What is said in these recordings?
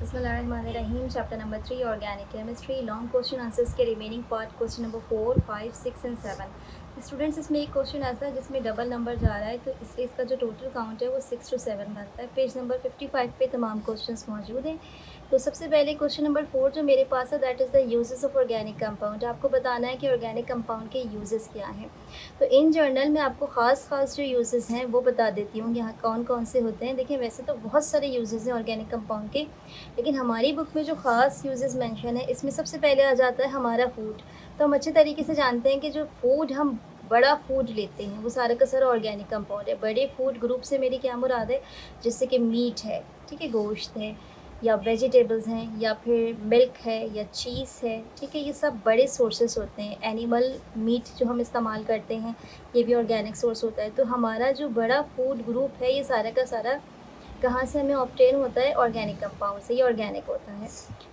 बिस्मिल्लाहिर्रहमानिर्रहीम। Chapter number 3 organic chemistry, long question answers के remaining part, question number 4, 5, 6 and 7। Students, इसमें एक question ऐसा है जिसमें डबल नंबर जा रहा है, तो इसलिए इसका जो टोटल काउंट है वो 6 to 7 बनता है। पेज नंबर 55 पे तमाम क्वेश्चंस मौजूद हैं। तो सबसे पहले क्वेश्चन नंबर 4 जो मेरे पास है, that is the uses of organic compound. आपको बताना है कि ऑर्गेनिक कंपाउंड के यूजेस क्या हैं। तो इन जर्नल में आपको ख़ास जो यूजेस हैं वो बता देती हूँ यहाँ कौन कौन से होते हैं। देखिए, वैसे तो बहुत सारे यूजेस हैं ऑर्गेनिक कंपाउंड के, लेकिन हमारी बुक में जो ख़ास यूजेस मेंशन है, इसमें सबसे पहले आ जाता है हमारा फूड। तो हम अच्छे तरीके से जानते हैं कि जो फूड हम बड़ा फूड लेते हैं वो सारा का सारा ऑर्गेनिक कंपाउंड है। बड़े फूड ग्रुप से मेरी क्या मुराद है, जैसे कि मीट है, ठीक है, गोश्त है, या वेजिटेबल्स हैं, या फिर मिल्क है, या चीज़ है, ठीक है, ये सब बड़े सोर्सेस होते हैं। एनिमल मीट जो हम इस्तेमाल करते हैं ये भी ऑर्गेनिक सोर्स होता है। तो हमारा जो बड़ा फूड ग्रुप है ये सारा का सारा कहाँ से हमें ऑब्टेन होता है, ऑर्गेनिक कंपाउंड से, ये ऑर्गेनिक होता है।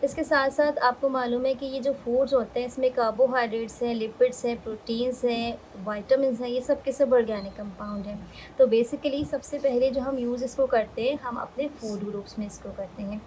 इसके साथ साथ आपको मालूम है कि ये जो फूड्स होते हैं इसमें कार्बोहाइड्रेट्स हैं, लिपिड्स हैं, प्रोटीन्स हैं, वाइटामिन हैं, ये सब के सब ऑर्गेनिक कंपाउंड हैं। तो बेसिकली सबसे पहले जो हम यूज़ इसको करते हैं, हम अपने फूड ग्रुप्स में इसको करते हैं।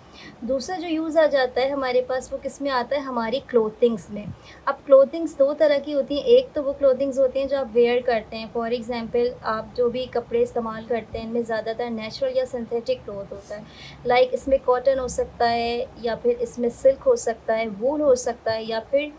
दूसरा जो यूज़ आ जाता है हमारे पास, वो किस में आता है, हमारी क्लोथिंग्स में। अब क्लोथिंग्स दो तरह की होती हैं। एक तो वो क्लोथिंग्स होती हैं जो आप वेयर करते हैं। फॉर एग्जांपल, आप जो भी कपड़े इस्तेमाल करते हैं इनमें ज़्यादातर नेचुरल या सिंथेटिक क्लॉथ होता है। लाइक इसमें कॉटन हो सकता है, या फिर इसमें सिल्क हो सकता है, वूल हो सकता है, या फिर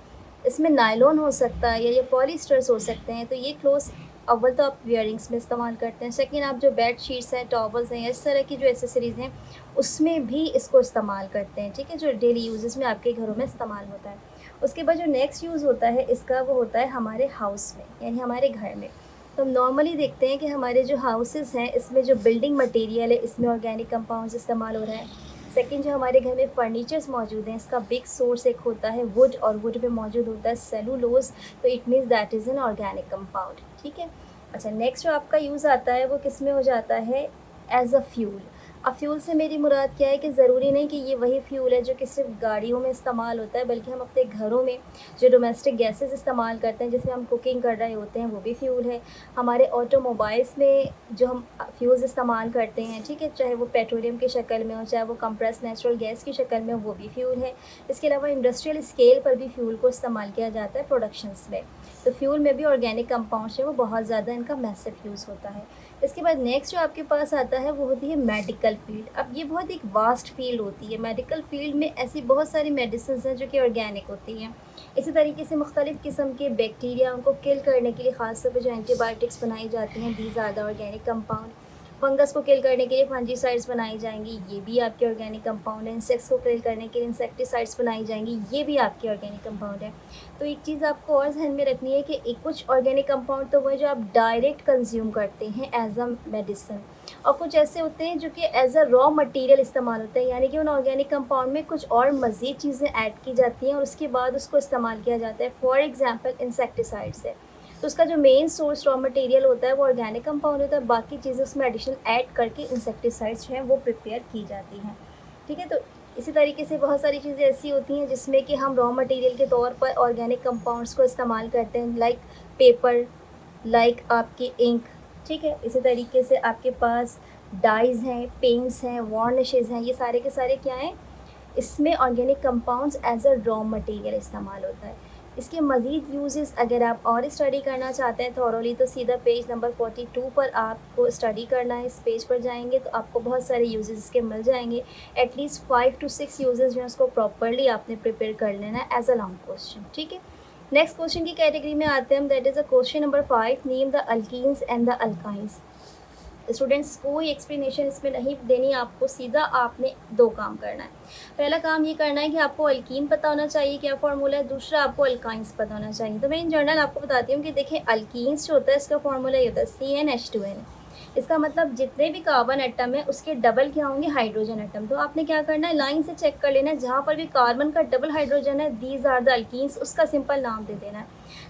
इसमें नायलॉन हो सकता है, या ये पॉलिस्टर्स हो सकते हैं। तो ये क्लोथ्स अव्वल तो आप वियरिंग्स में इस्तेमाल करते हैं। सेकंड, आप जो बेड शीट्स हैं, टॉवल्स हैं, इस तरह की जो एसेसरीज़ हैं उसमें भी इसको इस्तेमाल करते हैं, ठीक है, जो डेली यूजेस में आपके घरों में इस्तेमाल होता है। उसके बाद जो नेक्स्ट यूज़ होता है इसका, वो होता है हमारे हाउस में, यानी हमारे घर में। तो हम नॉर्मली देखते हैं कि हमारे जो हाउसेस हैं इसमें जो बिल्डिंग मटेरियल है इसमें ऑर्गेनिक कंपाउंड्स इस्तेमाल हो रहा है। सेकंड, जो हमारे घर में फर्नीचर्स मौजूद हैं इसका बिग सोर्स एक होता है वुड, और वुड में मौजूद होता है सेलुलोज। तो it means that is an organic compound, ठीक है। अच्छा, नेक्स्ट जो आपका यूज़ आता है वो किस में हो जाता है, एज अ फ्यूल। अब फ्यूल से मेरी मुराद क्या है कि ज़रूरी नहीं कि ये वही फ्यूल है जो कि सिर्फ गाड़ियों में इस्तेमाल होता है, बल्कि हम अपने घरों में जो डोमेस्टिक गैसेस इस्तेमाल करते हैं जिसमें हम कुकिंग कर रहे होते हैं वो भी फ्यूल है। हमारे ऑटोमोबाइल्स में जो हम फ्यूल्स इस्तेमाल करते हैं, ठीक है, चाहे वो पेट्रोलियम की शक्ल में हो, चाहे वो कंप्रेस नेचुरल गैस की शक्ल में हो, वो भी फ्यूल है। इसके अलावा इंडस्ट्रियल स्केल पर भी फ्यूल को इस्तेमाल किया जाता है प्रोडक्शंस में। तो फ्यूल में भी ऑर्गेनिक कंपाउंड्स हैं वो बहुत ज़्यादा, इनका मैसिव यूज़ होता है। इसके बाद नेक्स्ट जो आपके पास आता है वो होती है मेडिकल फील्ड। अब ये बहुत एक वास्ट फील्ड होती है। मेडिकल फील्ड में ऐसी बहुत सारी मेडिसिन हैं जो कि ऑर्गेनिक होती हैं। इसी तरीके से मुख्तलिफ़ किस्म के बैक्टीरिया उनको किल करने के लिए ख़ास तौर पर जो एंटीबायोटिक्स बनाई जाती हैं, these are the organic compound. Fungus को किल करने के लिए फंजीसाइड्स बनाई जाएंगी, ये भी आपके ऑर्गेनिक कंपाउंड है। इंसेक्ट्स को किल करने के लिए इंसेक्टिसाइड्स बनाई जाएंगी, ये भी आपके ऑर्गेनिक कंपाउंड है। तो एक चीज़ आपको और ध्यान में रखनी है कि एक कुछ ऑर्गेनिक कंपाउंड तो वो है जो आप डायरेक्ट कंज्यूम करते हैं एज अ मेडिसिन, और कुछ ऐसे होते हैं जो कि एज अ रॉ मटेरियल इस्तेमाल होते हैं, यानी कि उन ऑर्गेनिक कंपाउंड में कुछ और मज़ीद चीज़ें ऐड की जाती हैं और उसके बाद उसको इस्तेमाल किया जाता है। फॉर एग्जांपल, इंसेक्टिसाइड्स है, तो उसका जो मेन सोर्स रॉ मटेरियल होता है वो ऑर्गेनिक कंपाउंड होता है, बाकी चीज़ें उसमें एडिशनल ऐड करके इंसेक्टिसाइड्स जो हैं वो प्रिपेयर की जाती हैं, ठीक है। तो इसी तरीके से बहुत सारी चीज़ें ऐसी होती हैं जिसमें कि हम रॉ मटेरियल के तौर पर ऑर्गेनिक कंपाउंड्स को इस्तेमाल करते हैं, लाइक पेपर, लाइक आपकी इंक, ठीक है। इसी तरीके से आपके पास डाइज़ हैं, पेंट्स हैं, वार्निशेज़ हैं, ये सारे के सारे क्या हैं, इसमें organic compounds as a raw material इस्तेमाल होता है। इसके मज़ीद यूजेस अगर आप और स्टडी करना चाहते हैं थॉरोली, तो सीधा पेज नंबर 42 पर आपको स्टडी करना है। इस पेज पर जाएंगे तो आपको बहुत सारे यूजेस इसके मिल जाएंगे। एटलीस्ट 5 to 6 यूजेस जो है उसको प्रॉपरली आपने प्रिपेयर कर लेना है एज अ लॉन्ग क्वेश्चन, ठीक है। नेक्स्ट क्वेश्चन की कैटेगरी में आते हैं हम, that is a question number 5, name the alkenes and the alkynes. Students, कोई एक्सप्लेनेशन इसमें नहीं देनी आपको, सीधा आपने दो काम करना है। पहला काम ये करना है कि आपको अल्कीन पता होना चाहिए क्या फार्मूला है, दूसरा आपको अल्काइंस पता होना चाहिए। तो मैं इन जनरल आपको बताती हूँ कि देखिए, अल्कीन्स जो होता है इसका फार्मूला ये होता है CnH2n। इसका मतलब जितने भी कार्बन एटम है उसके डबल क्या होंगे, हाइड्रोजन एटम। तो आपने क्या करना है, लाइन से चेक कर लेना है, जहाँ पर भी कार्बन का डबल हाइड्रोजन है, दीज आर द अल्कीन्स, उसका सिंपल नाम दे देना है,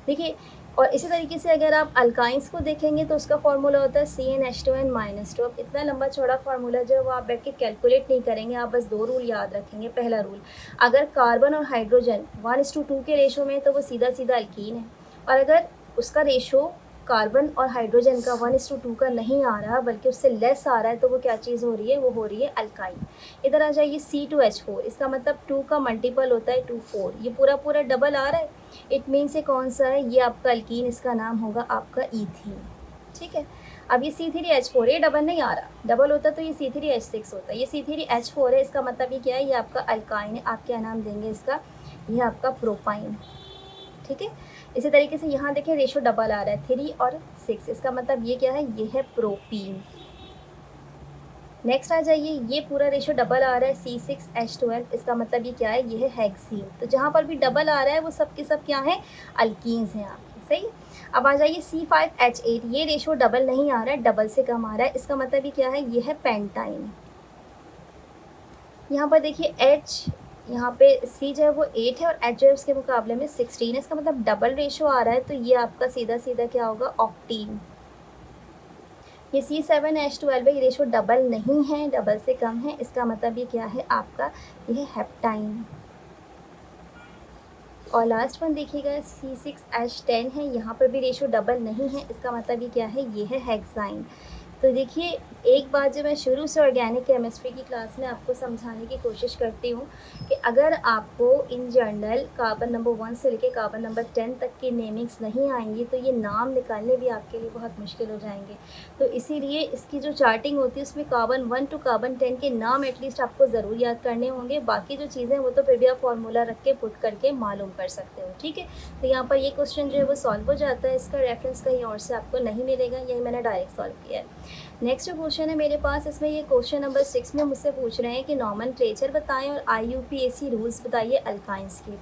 देखिए। और इसी तरीके से अगर आप अल्काइंस को देखेंगे तो उसका फार्मूला होता है CnH2n-2। अब इतना लंबा चौड़ा फार्मूला जो है वो आप बैठ के कैलकुलेट नहीं करेंगे, आप बस दो रूल याद रखेंगे। पहला रूल, अगर कार्बन और हाइड्रोजन 1:2 के रेशो में तो वो सीधा सीधा अल्कीन है, और अगर उसका रेशो कार्बन और हाइड्रोजन का 1:2 का नहीं आ रहा बल्कि उससे लेस आ रहा है, तो वो क्या चीज़ हो रही है, वो हो रही है अल्काइन। इधर आ जाइए C2H4, इसका मतलब 2 का मल्टीपल होता है 2 4, ये पूरा पूरा डबल आ रहा है, इट मीन्स ये कौन सा है, ये आपका अल्कीन, इसका नाम होगा आपका ईथीन। ठीक है, अब ये C3H4 ये डबल नहीं आ रहा, डबल होता तो ये C3H6 होता है, ये C3H4 है, इसका मतलब ये क्या है, ये आपका अल्काइन है। आप क्या नाम देंगे इसका, ये आपका प्रोपाइन। ठीक है, इसी तरीके से यहाँ देखिए रेशो डबल आ रहा है 3 और 6, इसका मतलब ये क्या है, ये है प्रोपीन। नेक्स्ट आ जाइए, ये पूरा रेशो डबल आ रहा है C6H12, इसका मतलब ये क्या है, ये है हेक्सीन। तो जहाँ पर भी डबल आ रहा है वो सब के सब क्या है, अल्कीन्स हैं आपके। सही। अब आ जाइए C5H8, ये रेशो डबल नहीं आ रहा है, डबल से कम आ रहा है, इसका मतलब ये क्या है, ये है पेंटाइन। यहाँ पर देखिए H, यहाँ पे C जो है वो 8 है और H जो है उसके मुकाबले में 16 है, इसका मतलब डबल रेशो आ रहा है, तो ये आपका सीधा सीधा क्या होगा, ऑक्टीन। ये C7H12 है, ये रेशो डबल नहीं है, डबल से कम है, इसका मतलब ये क्या है आपका, ये है हेप्टाइन। और लास्ट वन देखिएगा C6H10 है, यहाँ पर भी रेशो डबल नहीं है, इसका मतलब ये क्या है, ये है हेक्साइन। तो देखिए, एक बात जो मैं शुरू से ऑर्गेनिक केमिस्ट्री की क्लास में आपको समझाने की कोशिश करती हूँ कि अगर आपको इन जनरल कार्बन नंबर 1 से लेकर कार्बन नंबर 10 तक की नेमिंग्स नहीं आएंगी तो ये नाम निकालने भी आपके लिए बहुत मुश्किल हो जाएंगे। तो इसीलिए इसकी जो चार्टिंग होती है उसमें कार्बन 1 टू कार्बन 10 के नाम एटलीस्ट आपको ज़रूर याद करने होंगे, बाकी जो चीज़ें वो तो फिर भी आप फार्मूला रख के पुट करके मालूम कर सकते हो। ठीक है, तो यहाँ पर ये क्वेश्चन जो है वो सॉल्व हो जाता है, इसका रेफरेंस कहीं और से आपको नहीं मिलेगा, यही मैंने डायरेक्ट सॉल्व किया है। नेक्स्ट जो क्वेश्चन है मेरे पास, इसमें ये क्वेश्चन नंबर 6 में मुझसे पूछ रहे हैं कि नॉमेनक्लेचर बताएं और IUPAC रूल्स बताइए अल्काइंस के।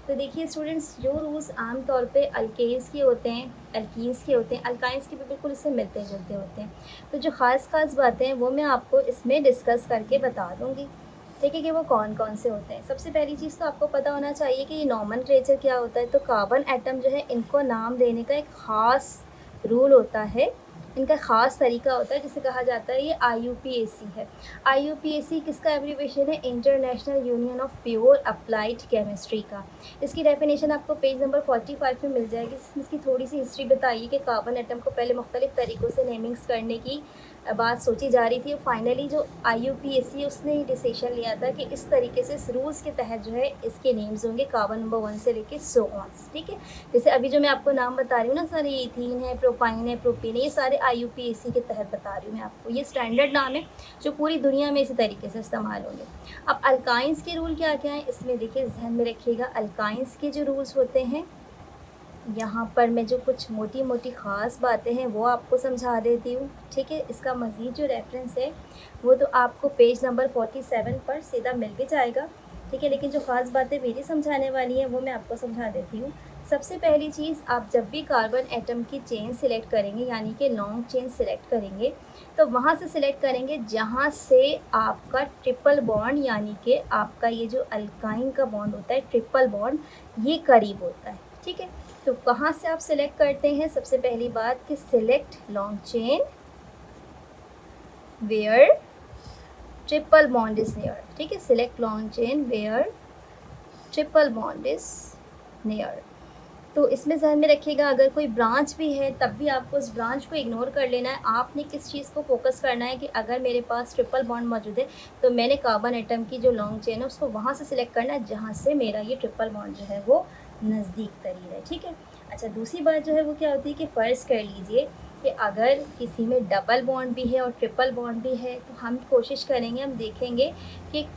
तो देखिए स्टूडेंट्स, जो रूल्स आमतौर पे अल्केन्स के होते हैं, अल्कीन्स के होते हैं, अल्काइंस के भी बिल्कुल इससे मिलते जुलते होते हैं। तो जो ख़ास बातें हैं वो मैं आपको इसमें डिस्कस करके बता दूँगी। ठीक है, कि वो कौन कौन से होते हैं। सबसे पहली चीज़ तो आपको पता होना चाहिए कि ये नॉमेनक्लेचर क्या होता है। तो कार्बन एटम जो है इनको नाम देने का एक ख़ास रूल होता है, इनका ख़ास तरीका होता है जिसे कहा जाता है ये IUPAC है। IUPAC किसका एब्रीविएशन है, international union of pure applied chemistry का। इसकी डेफिनेशन आपको पेज नंबर 45 में मिल जाएगी, जिसमें इसकी थोड़ी सी हिस्ट्री बताइए कि कार्बन एटम को पहले मुख्तलिफ तरीक़ों से नेमिंग्स करने की बात सोची जा रही थी। फाइनली जो IUPAC उसने ही डिसीजन लिया था कि इस तरीके से इस रूल्स के तहत जो है इसके नेम्स होंगे कार्बन नंबर 1 से लेके सो ऑन। ठीक है, जैसे अभी जो मैं आपको नाम बता रही हूँ ना सारे, इथीन है, प्रोपाइन है, प्रोपीन है, ये सारे IUPAC के तहत बता रही हूँ मैं आपको। ये स्टैंडर्ड नाम है जो पूरी दुनिया में इसी तरीके से इस्तेमाल होंगे। अब अल्काइंस के रूल क्या क्या है इसमें देखिए, जहन में रखिएगा। अल्काइंस के जो रूल्स होते हैं, यहाँ पर मैं जो कुछ मोटी मोटी ख़ास बातें हैं वो आपको समझा देती हूँ। ठीक है, इसका मज़ीद जो रेफरेंस है वो तो आपको पेज नंबर 47 पर सीधा मिल भी जाएगा। ठीक है, लेकिन जो ख़ास बातें मेरी समझाने वाली हैं वो मैं आपको समझा देती हूँ। सबसे पहली चीज़, आप जब भी कार्बन एटम की चेन सिलेक्ट करेंगे, यानी कि लॉन्ग चेन सिलेक्ट करेंगे, तो वहाँ से सिलेक्ट करेंगे जहाँ से आपका ट्रिपल बॉन्ड, यानी कि आपका ये जो अल्काइन का बॉन्ड होता है, ट्रिपल बॉन्ड, ये करीब होता है। ठीक है, तो कहाँ से आप सिलेक्ट करते हैं, सबसे पहली बात कि select long chain where triple bond is near. ठीक है, select long chain where triple bond is near. तो इसमें ध्यान में रखिएगा, अगर कोई ब्रांच भी है तब भी आपको उस ब्रांच को इग्नोर कर लेना है। आपने किस चीज़ को फोकस करना है कि अगर मेरे पास ट्रिपल बॉन्ड मौजूद है तो मैंने कार्बन एटम की जो लॉन्ग चेन है उसको वहाँ से सिलेक्ट करना है जहाँ से मेरा ये ट्रिपल बॉन्ड जो है वो नज़दीक करीब है। ठीक है, अच्छा दूसरी बात जो है वो क्या होती है कि फ़र्ज़ कर लीजिए कि अगर किसी में डबल बॉन्ड भी है और ट्रिपल बॉन्ड भी है तो हम कोशिश करेंगे, हम देखेंगे कि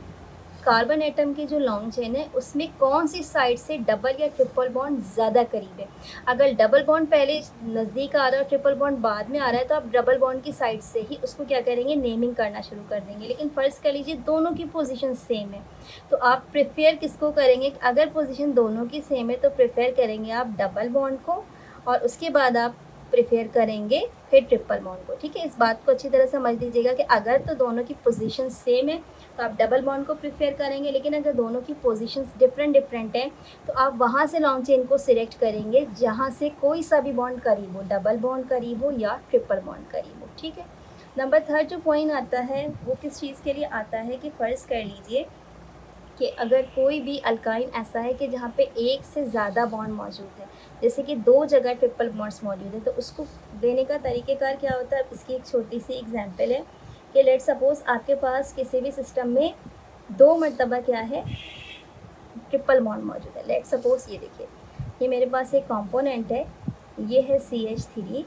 कार्बन एटम की जो लॉन्ग चेन है उसमें कौन सी साइड से डबल या ट्रिपल बॉन्ड ज़्यादा करीब है। अगर डबल बॉन्ड पहले नज़दीक आ रहा है और ट्रिपल बॉन्ड बाद में आ रहा है तो आप डबल बॉन्ड की साइड से ही उसको क्या करेंगे, नेमिंग करना शुरू कर देंगे। लेकिन फ़र्ज़ कर लीजिए दोनों की पोजीशन सेम है तो आप प्रेफर किसको करेंगे, अगर पोजीशन दोनों की सेम है तो प्रेफर करेंगे आप डबल बॉन्ड को और उसके बाद आप प्रेफर करेंगे फिर ट्रिपल बॉन्ड को। ठीक है, इस बात को अच्छी तरह समझ लीजिएगा कि अगर तो दोनों की पोजीशन सेम है तो आप डबल बॉन्ड को प्रेफर करेंगे, लेकिन अगर दोनों की पोजीशंस डिफरेंट हैं तो आप वहाँ से लॉन्ग चेन को सिलेक्ट करेंगे जहाँ से कोई सा भी बॉन्ड करीब हो, डबल बॉन्ड करीब हो या ट्रिपल बॉन्ड करीब हो। ठीक है, नंबर 3 जो पॉइंट आता है वो किस चीज़ के लिए आता है कि फ़र्ज़ कर लीजिए कि अगर कोई भी अल्काइन ऐसा है कि जहाँ पे एक से ज़्यादा बॉन्ड मौजूद है, जैसे कि 2 जगह ट्रिपल बॉन्ड्स मौजूद है, तो उसको देने का तरीक़ेकार क्या होता है। इसकी एक छोटी सी एग्जांपल है कि लेट्स सपोज़ आपके पास किसी भी सिस्टम में 2 मरतबा क्या है, ट्रिपल बॉन्ड मौजूद है। लेट्स सपोज़ ये देखिए, ये मेरे पास एक कंपोनेंट है, ये है CH3,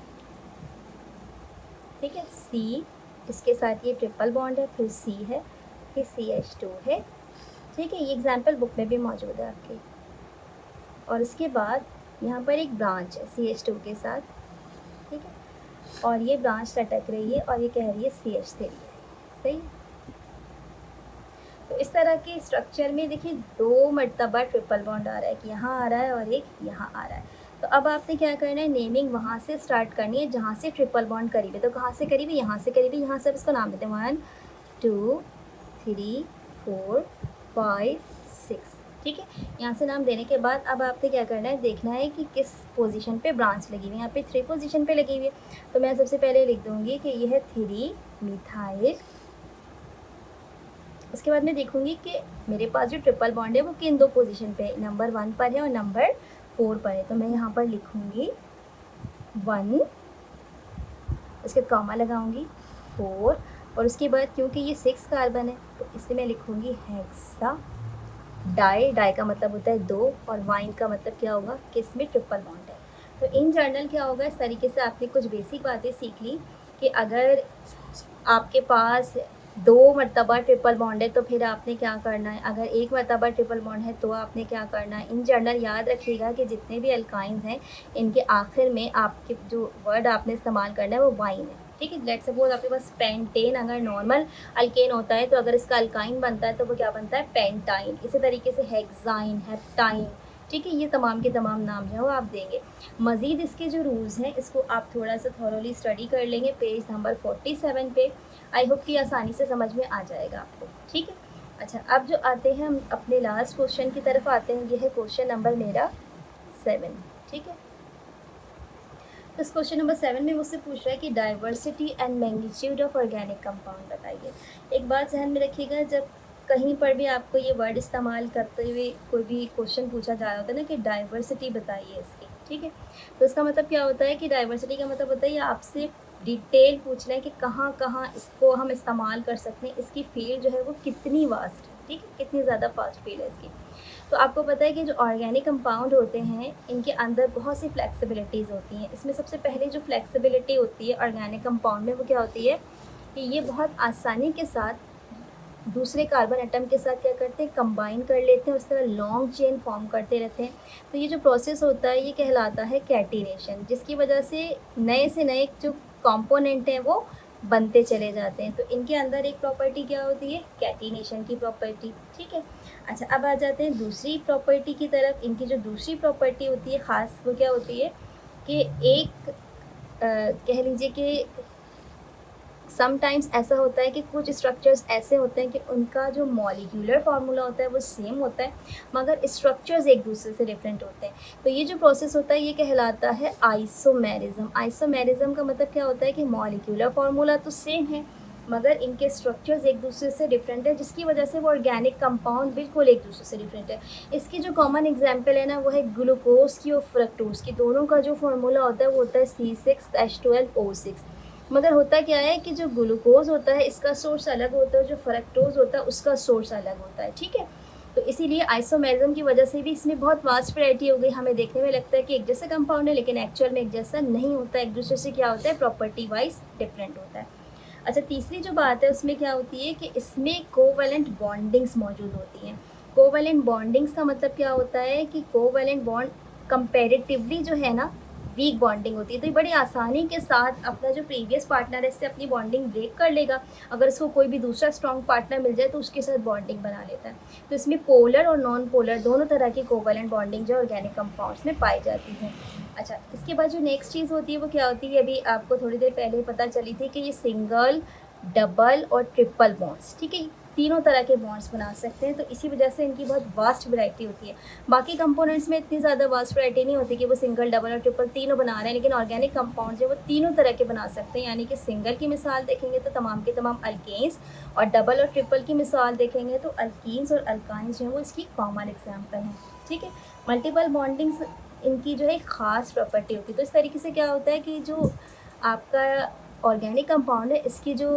ठीक है, C, इसके साथ ये ट्रिपल बॉन्ड है, फिर C है, फिर CH2 है, ठीक है। ये एग्जांपल बुक में भी मौजूद है आपके। और इसके बाद यहाँ पर एक ब्रांच है CH2 के साथ, ठीक है, और ये ब्रांच लटक रही है और ये कह रही है CH3 है, सही। तो इस तरह के स्ट्रक्चर में देखिए 2 मरतबा ट्रिपल बॉन्ड आ रहा है, कि यहाँ आ रहा है और एक यहाँ आ रहा है। तो अब आपने क्या करना है, नेमिंग वहाँ से स्टार्ट करनी है जहाँ से ट्रिपल बॉन्ड करीब है। तो कहाँ से करीब है, यहाँ से करीब है, यहाँ से अब इसको नाम देते हैं 1 2 3 4 5 6, ठीक है। यहाँ से नाम देने के बाद अब आपने क्या करना है, देखना है कि किस पोजीशन पे ब्रांच लगी हुई है। यहाँ पे 3 पोजीशन पे लगी हुई है, तो मैं सबसे पहले लिख दूँगी कि यह है 3 मिथाइल। उसके बाद मैं देखूँगी कि मेरे पास जो ट्रिपल बॉन्ड है वो किन 2 पोजीशन पे है, नंबर 1 पर है और नंबर 4 पर है। तो मैं यहाँ पर लिखूँगी 1, उसके बाद कॉमा लगाऊँगी 4, और उसके बाद क्योंकि ये 6 कार्बन है तो इससे मैं लिखूँगी हेक्सा डाई का मतलब होता है 2, और वाइन का मतलब क्या होगा कि इसमें ट्रिपल बॉन्ड है। तो इन जनरल क्या होगा, इस तरीके से आपने कुछ बेसिक बातें सीख ली कि अगर आपके पास 2 मरतबा ट्रिपल बॉन्ड है तो फिर आपने क्या करना है, अगर 1 मरतबा ट्रिपल बॉन्ड है तो आपने क्या करना है। इन जनरल याद रखिएगा कि जितने भी अल्काइंस हैं इनके आखिर में आपके जो वर्ड आपने इस्तेमाल करना है वो वाइन है, ठीक है। लेट्स सपोज आपके पास पेंटेन अगर नॉर्मल अल्केन होता है तो अगर इसका अल्काइन बनता है तो वो क्या बनता है, पेंटाइन। इसी तरीके से हेक्साइन, हेप्टाइन, ठीक है, ये तमाम के तमाम नाम जो है वो आप देंगे। मज़ीद इसके जो रूल्स हैं इसको आप थोड़ा सा थॉरोली स्टडी कर लेंगे पेज नंबर 47 पे। आई होप कि आसानी से समझ में आ जाएगा आपको, ठीक है। अच्छा, अब जो आते हैं हम अपने लास्ट क्वेश्चन की तरफ आते हैं। ये है क्वेश्चन नंबर मेरा 7, ठीक है। इस क्वेश्चन नंबर 7 में मुझसे पूछ रहा है कि diversity and magnitude of organic compound बताइए। एक बात ध्यान में रखिएगा, जब कहीं पर भी आपको ये वर्ड इस्तेमाल करते हुए कोई भी क्वेश्चन पूछा जा रहा होता है ना कि डाइवर्सिटी बताइए इसकी, ठीक है, तो इसका मतलब क्या होता है कि डाइवर्सिटी का मतलब होता है ये आपसे डिटेल पूछ रहे हैं कि कहाँ कहाँ इसको हम इस्तेमाल कर सकते हैं, इसकी फील्ड जो है वो कितनी वास्ट है, ठीक है, कितनी ज़्यादा फास्ट फील्ड है इसकी। तो आपको पता है कि जो ऑर्गेनिक कंपाउंड होते हैं इनके अंदर बहुत सी फ्लेक्सिबिलिटीज़ होती हैं। इसमें सबसे पहले जो फ्लेक्सिबिलिटी होती है ऑर्गेनिक कंपाउंड में वो क्या होती है कि ये बहुत आसानी के साथ दूसरे कार्बन एटम के साथ क्या करते हैं, कंबाइन कर लेते हैं, उस तरह लॉन्ग चेन फॉर्म करते रहते हैं। तो ये जो प्रोसेस होता है ये कहलाता है कैटिनेशन, जिसकी वजह से नए से नए जो कंपोनेंट हैं वो बनते चले जाते हैं। तो इनके अंदर एक प्रॉपर्टी क्या होती है, कैटिनेशन की प्रॉपर्टी, ठीक है। अच्छा, अब आ जाते हैं दूसरी प्रॉपर्टी की तरफ। इनकी जो दूसरी प्रॉपर्टी होती है ख़ास वो क्या होती है कि एक कह लीजिए कि समटाइम्स ऐसा होता है कि कुछ स्ट्रक्चर्स ऐसे होते हैं कि उनका जो मॉलिक्यूलर फार्मूला होता है वो सेम होता है मगर स्ट्रक्चर्स एक दूसरे से डिफरेंट होते हैं। तो ये जो प्रोसेस होता है ये कहलाता है आइसोमेरिज्म। आइसोमेरिज्म का मतलब क्या होता है कि मॉलिक्यूलर फार्मूला तो सेम है मगर इनके स्ट्रक्चर्स एक दूसरे से डिफरेंट है, जिसकी वजह से वो ऑर्गेनिक कंपाउंड बिल्कुल एक दूसरे से डिफरेंट है। इसकी जो कॉमन एग्जांपल है ना वो है ग्लूकोज की और फ्रक्टोज की। दोनों का जो फार्मूला होता है वो होता है C6H12O6। मगर होता क्या है कि जो ग्लूकोज होता है इसका सोर्स अलग होता है, जो फ्रक्टोज होता है उसका सोर्स अलग होता है, ठीक है। तो इसीलिए आइसोमेरिज्म की वजह से भी इसमें बहुत वास्ट वैरायटी हो गई। हमें देखने में लगता है कि एक जैसा कंपाउंड है लेकिन एक्चुअल में एक जैसा नहीं होता है, एक दूसरे से क्या होता है, प्रॉपर्टी वाइज डिफरेंट होता है। अच्छा, तीसरी जो बात है उसमें क्या होती है कि इसमें कोवैलेंट बॉन्डिंग्स मौजूद होती हैं। कोवैलेंट बॉन्डिंग्स का मतलब क्या होता है कि कोवैलेंट बॉन्ड कंपैरेटिवली जो है ना वीक बॉन्डिंग होती है, तो ये बड़ी आसानी के साथ अपना जो प्रीवियस पार्टनर है इससे अपनी बॉन्डिंग ब्रेक कर लेगा। अगर इसको कोई भी दूसरा स्ट्रॉन्ग पार्टनर मिल जाए तो उसके साथ बॉन्डिंग बना लेता है। तो इसमें पोलर और नॉन पोलर दोनों तरह की कोवैलेंट बॉन्डिंग जो ऑर्गेनिक कंपाउंड्स में पाई जाती है। अच्छा, इसके बाद जो नेक्स्ट चीज़ होती है वो क्या होती है, अभी आपको थोड़ी देर पहले पता चली थी कि ये सिंगल, डबल और ट्रिपल बॉन्ड्स, ठीक है, तीनों तरह के बॉन्ड्स बना सकते हैं। तो इसी वजह से इनकी बहुत वास्ट वैरायटी होती है। बाकी कंपोनेंट्स में इतनी ज़्यादा वास्ट वैरायटी नहीं होती कि वो सिंगल, डबल और ट्रिपल तीनों बना रहे हैं, लेकिन ऑर्गेनिक कंपाउंड जो वो तीनों तरह के बना सकते हैं। यानी कि सिंगल की मिसाल देखेंगे तो तमाम के तमाम अल्केन्स, और डबल और ट्रिपल की मिसाल देखेंगे तो अल्कीन्स और अल्काइंस जो हैं वो इसकी कॉमन एग्जाम्पल हैं। ठीक है, मल्टीपल बॉन्डिंग्स इनकी जो है ख़ास प्रॉपर्टी होती है। तो इस तरीके से क्या होता है कि जो आपका ऑर्गेनिक कंपाउंड है, इसकी जो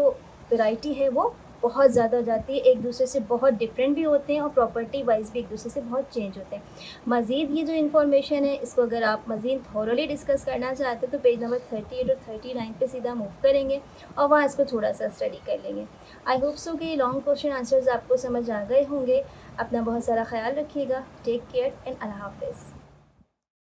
वैरायटी है वो बहुत ज़्यादा हो जाती है, एक दूसरे से बहुत डिफरेंट भी होते हैं और प्रॉपर्टी वाइज भी एक दूसरे से बहुत चेंज होते हैं। मज़ीद ये जो इन्फॉर्मेशन है इसको अगर आप मज़ीद थॉरली डिस्कस करना चाहते हैं तो पेज नंबर 38 और 39 पे सीधा मूव करेंगे और वहाँ इसको थोड़ा सा स्टडी कर लेंगे। आई होप सो कि लॉन्ग क्वेश्चन आंसर्स आपको समझ आ गए होंगे। अपना बहुत सारा ख्याल रखिएगा। टेक केयर एंड अल्लाह हाफ़िज़।